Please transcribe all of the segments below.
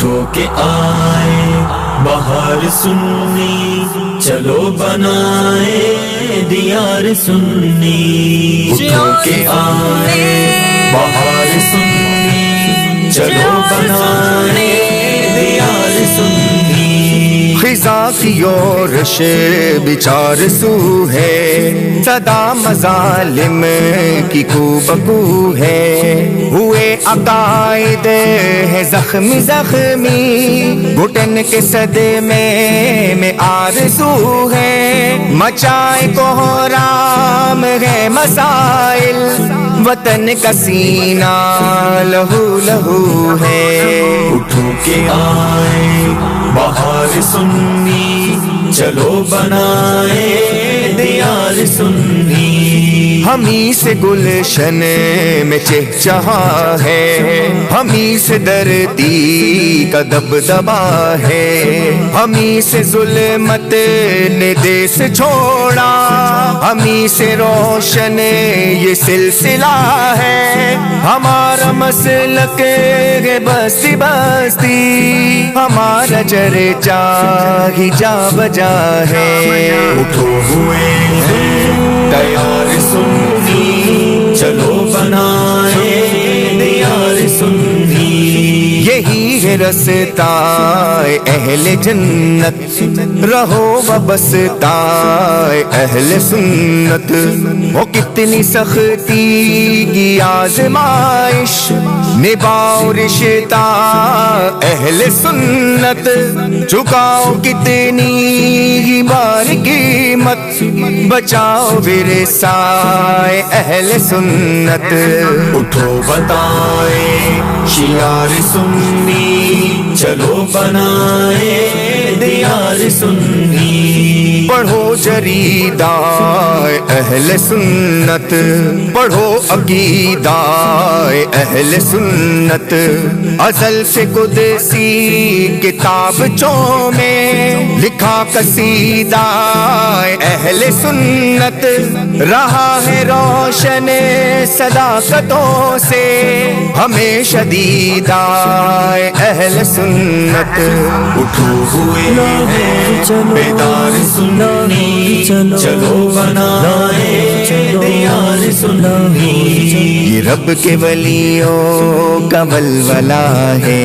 اٹھو کہ آئے بہار سنی، چلو بنائے دیار سنی، اٹھو کہ آئے بہار سنی، چلو بنائے دیار سنی۔ خزاں کی یورش بچار سو ہے، صدا مظالم کی کو بکو ہے، ہوئے عقائد ہے زخمی زخمی، گھٹن کے صدمے میں آرزو ہے، مچائے کوہرام ہے مسائل، وطن کا سینہ لہو لہو ہے۔ اٹھو کہ آئے بہار سنی، چلو بنائے دیار سنی۔ ہمیں سے گلشن میں چہچہا ہے، ہمیں سے دردی کا دبدبا ہے، ہمیں سے ظلمت نے دیس چھوڑا، ہمیں سے روشن یہ سلسلہ ہے، ہمارا مسلک ہے بستی بستی، ہمارا چرچا ہی جا بجا ہے۔ اٹھو ہوئے ہیں تیار سنی، چلو بنائے دیار سنی۔ یہی ہے رستہ اہل جنت، رہو وابستہ اہل سنت، وہ کتنی سختی کی آزمائش، نبھاؤ رشتہ اہل سنت، چکاؤ کتنی بار قیمت، بچاؤ ورثہ اہل سنت۔ اٹھو بتائے شیار سنی، چلو بنائے دیار سنی۔ پڑھو جریدہ اہل سنت، پڑھو عقیدہ اہل سنت، ازل سے قدسی کتابچوں میں لکھا قصیدہ اہل سنت، رہا ہے روشن صداقتوں سے ہمیشہ دیدہ اہل سنت۔ اٹھو ہوئے ہیں بیدار سنی، چلو بنائے دیار سنی۔ یہ رب کے ولیوں کا ولولہ ہے،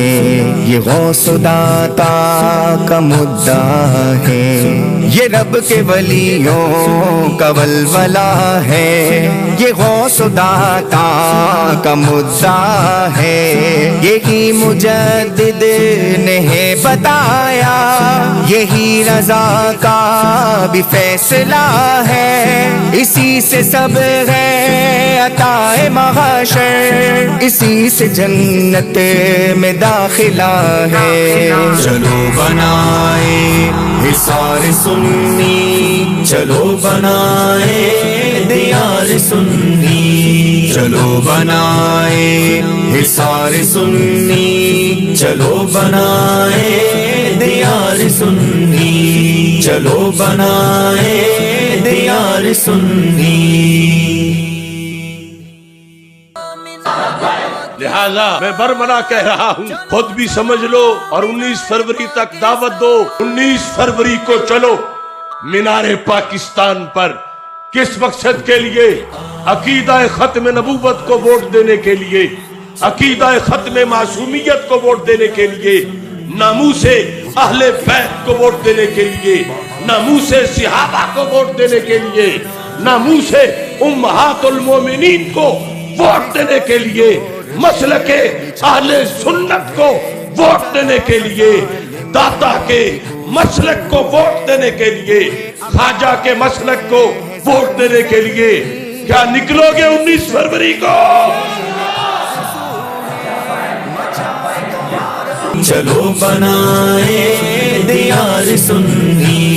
یہ غوث و داتا کا مدعا ہے، یہ رب کے ولیوں کا ولولہ ہے، یہ غوث و داتا کا مدعا ہے، یہی مجدد نے بتایا، یہی رضا کا بھی فیصلہ ہے، اسی سے سب ہے عطائے محشر، اسی سے جنت میں داخلہ ہے۔ چلو بنائے حصار سنی، چلو بنائے دیار سنی، چلو بنائے حصار سنی، چلو بنائے دیار سنی، چلو بنائے دیار سنی۔ لہذا میں برمنا کہہ رہا ہوں، خود بھی سمجھ لو اور 19 فروری تک دعوت دو۔ 19 فروری کو چلو مینار پاکستان پر، کس مقصد کے لیے؟ عقیدہ ختم نبوت کو ووٹ دینے کے لیے، عقیدہ ختم معصومیت کو ووٹ دینے کے لیے، ناموس اہل بیت کو ووٹ دینے کے لیے، ناموس صحابہ کو ووٹ دینے کے لیے، ناموس امہات المومنین کو ووٹ دینے کے لیے، مسلک اہل سنت کو ووٹ دینے کے لیے، داتا کے مسلک کو ووٹ دینے کے لیے، خواجہ کے مسلک کو ووٹ دینے کے لیے کیا نکلو گے 19 فروری کو؟ چلو بنائے دیار سنی،